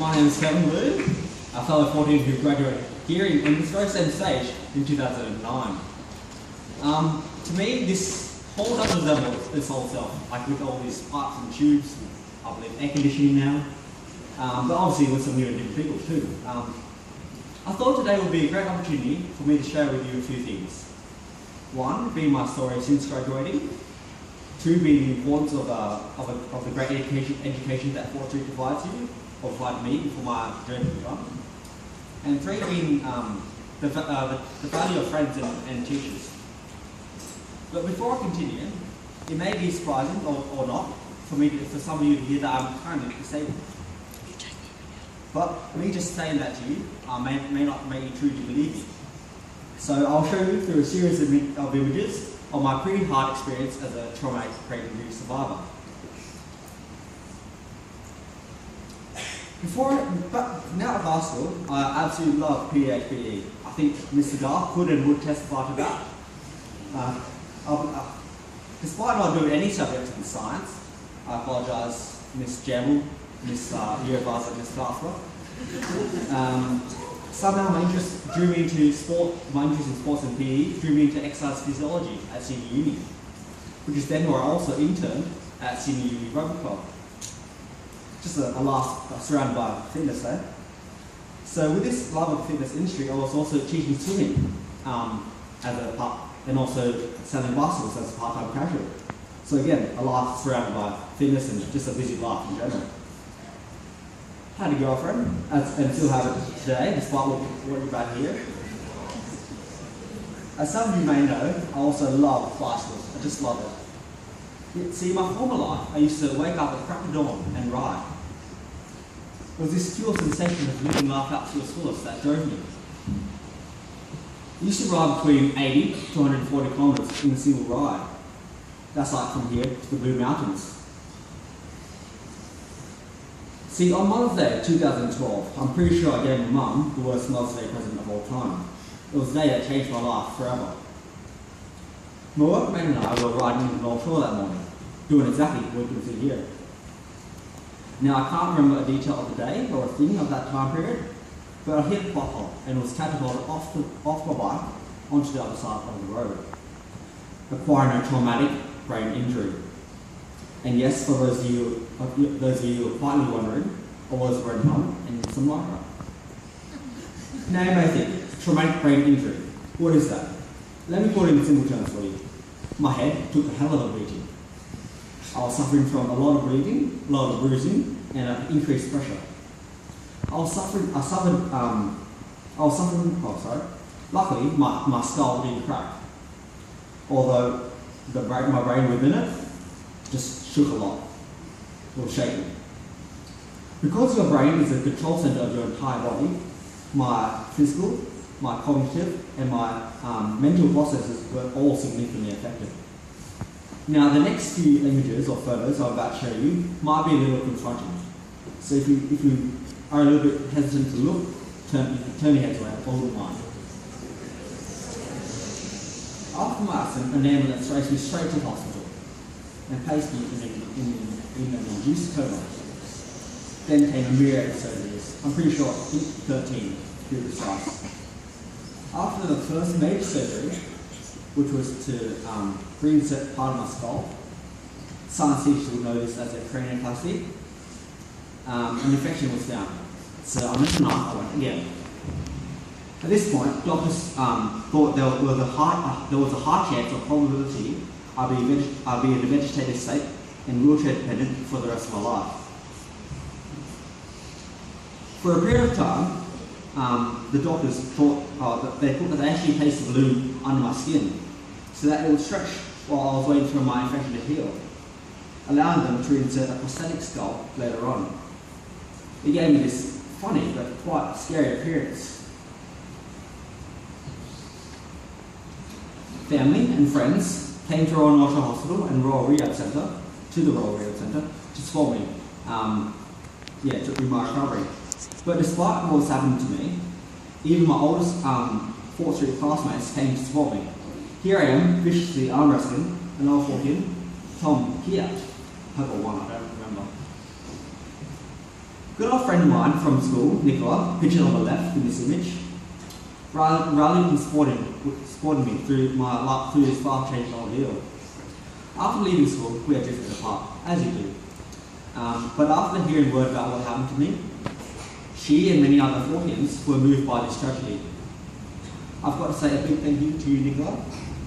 My name is Calvani, a fellow Fortian who graduated here in this very same stage in 2009. To me, this whole does resemble its whole self, like with all these pipes and tubes, I believe air conditioning now, but obviously with some new and different people too. I thought today would be a great opportunity for me to share with you a few things. One, being my story since graduating. Two, being the importance of the great education that Fort Street provides you, or provided me for my journey to run. And three, being the value of friends and teachers. But before I continue, it may be surprising or not for some of you to hear that I'm currently disabled. But me just saying that to you may not make you truly believe me. So I'll show you through a series of images of my pretty hard experience as a traumatic brain injury survivor. Now at high school, I absolutely love PhD. I think Mr. Gar could and would testify to that. Despite not doing any subjects in science, I apologise, Miss Jamel, Miss Year Advisor, Miss Gaspar. Somehow my interest in sports and PE drew me into exercise physiology at senior uni, which is then where I also interned at senior uni rugby club. Just a life surrounded by fitness there. So with this love of fitness industry, I was also teaching swimming and also selling bicycles as a part-time casual. So again, a life surrounded by fitness and just a busy life in general. Had a girlfriend, and still have it today, despite what you're about here. As some of you may know, I also love bicycles. I just love it. See, in my former life, I used to wake up at the crack of dawn and ride. It was this pure sensation of living life out to its fullest that drove me. I used to ride between 80 to 140 kilometres in a single ride. That's like from here to the Blue Mountains. See, on Mother's Day 2012, I'm pretty sure I gave my mum the worst Mother's Day present of all time. It was a day that changed my life forever. My workmate and I were riding into North Shore that morning, doing exactly what we did here. Now, I can't remember a detail of the day or a thing of that time period, but I hit a pothole and was catapulted off my bike onto the other side of the road, acquiring a traumatic brain injury. And yes, for those of you who are quietly wondering, I was wearing a helmet and some lycra. Now you may think, traumatic brain injury, what is that? Let me put it in simple terms for you. My head took a hell of a beating. I was suffering from a lot of bleeding, a lot of bruising, and increased pressure. Luckily, my skull didn't crack. Although my brain within it just shook a lot. It was shaking. Because your brain is the control center of your entire body, my physical, my cognitive, and my mental processes were all significantly affected. Now, the next few images or photos I'm about to show you might be a little confronting. So if you are a little bit hesitant to look, turn your heads around, or look mine. After my accident, an ambulance raced me straight to the hospital and placed me in an induced coma. Then came a myriad of surgeries. I'm pretty sure 13 to be precise. After the first major surgery, which was to reinsert part of my skull, science teachers would know this as a cranioplasty, an infection was found. So I missed an eye, I went again. At this point, doctors thought there was a high chance or probability I'd be in a vegetative state and wheelchair dependent for the rest of my life. For a period of time, the doctors thought that they actually placed a balloon under my skin so that it would stretch while I was waiting for my infection to heal, allowing them to insert a prosthetic skull later on. It gave me this funny but quite scary appearance. Family and friends came to Royal North Shore Hospital and Royal Rehab Centre, to support me, to my recovery. But despite what was happening to me, even my oldest Fort Street classmates came to support me. Here I am, viciously arm wrestling an old Fortian, Tom Kiat, Purple one, I don't remember. Good old friend of mine from school, Nichola, pictured on the left in this image, rallied and supported me through this life-changing ordeal. After leaving school, we had drifted apart, as you do. But after hearing word about what happened to me, she and many other Fortians were moved by this tragedy. I've got to say a big thank you to you, Nichola,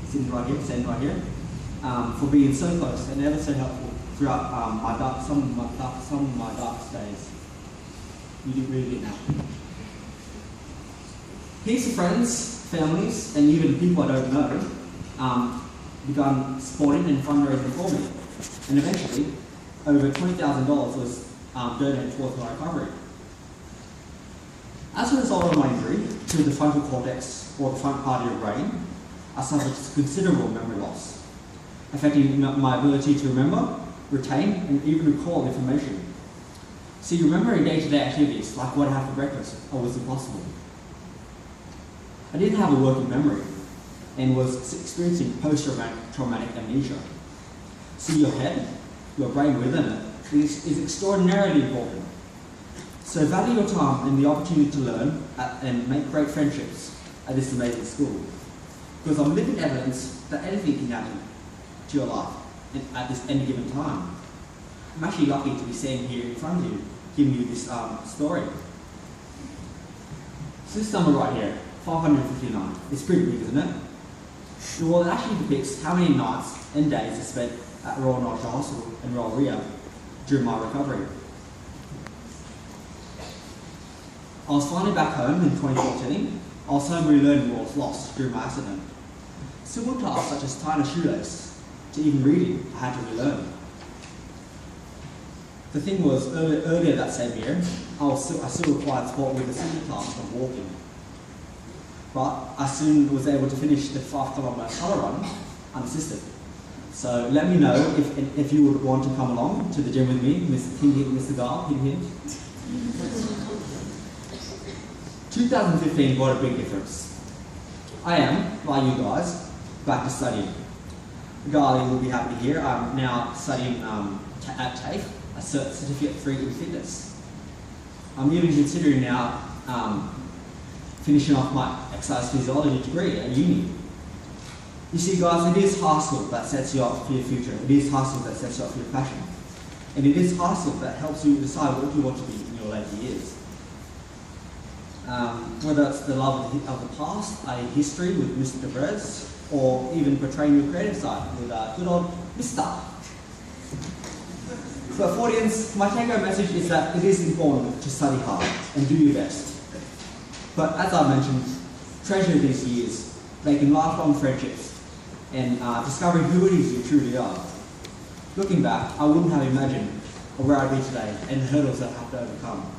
standing right here, for being so close and ever so helpful throughout some of my darkest days. You really did now. Heaps of friends, families, and even people I don't know began supporting and fundraising for me. And eventually, over $20,000 was donated towards my recovery. As a result of my injury to the frontal cortex, or the front part of your brain, I suffered considerable memory loss, affecting my ability to remember, retain, and even recall information. See, remembering day-to-day activities, like what I had for breakfast, was impossible. I didn't have a working memory, and was experiencing post-traumatic amnesia. See, your head, your brain within it, is extraordinarily important. So value your time and the opportunity to learn and make great friendships at this amazing school. Because I'm living evidence that anything can happen to your life at this any given time. I'm actually lucky to be standing here in front of you, giving you this story. So this number right here, 559, it's pretty big, isn't it? Well, it actually depicts how many nights and days I spent at Royal Norwich Hospital in Royal Ria during my recovery. I was finally back home in 2014. I was home relearning what was lost during my accident. Simple tasks such as tying a shoelace to even reading, I had to relearn. The thing was, earlier that same year, I still required support with the simple task of walking. But I soon was able to finish the 5-kilometre colour run unassisted. So let me know if you would want to come along to the gym with me, Mr. Gar, hint. 2015 brought a big difference. I am, like you guys, back to studying. Garly will be happy to hear I'm now studying at TAFE, a certificate free in fitness. I'm even considering now finishing off my exercise physiology degree at uni. You see guys, it is high school that sets you up for your future. It is high school that sets you up for your passion. And it is high school that helps you decide what you want to be in your later years. Whether it's the love of the past, a history with Mr. DeVrez, or even portraying your creative side with good old Mr. So Fortians, my take-home message is that it is important to study hard and do your best. But as I mentioned, treasure these years, making lifelong friendships, and discovering who it is you truly are. Looking back, I wouldn't have imagined where I'd be today and the hurdles that I have to overcome.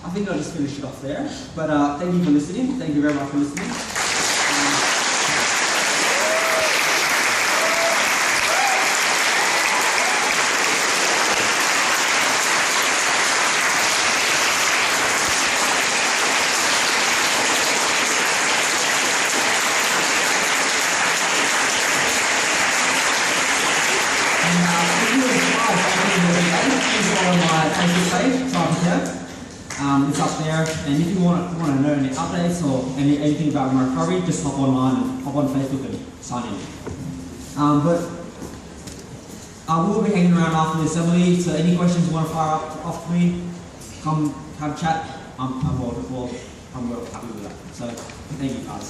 I think I'll just finish it off there. But thank you for listening. Thank you very much for listening. It's up there, and if you want to know any updates or anything about my recovery, just hop online and hop on Facebook and sign in. But we'll be hanging around after the assembly, so any questions you want to fire off to me, come have a chat. I'm well happy with that. So thank you guys.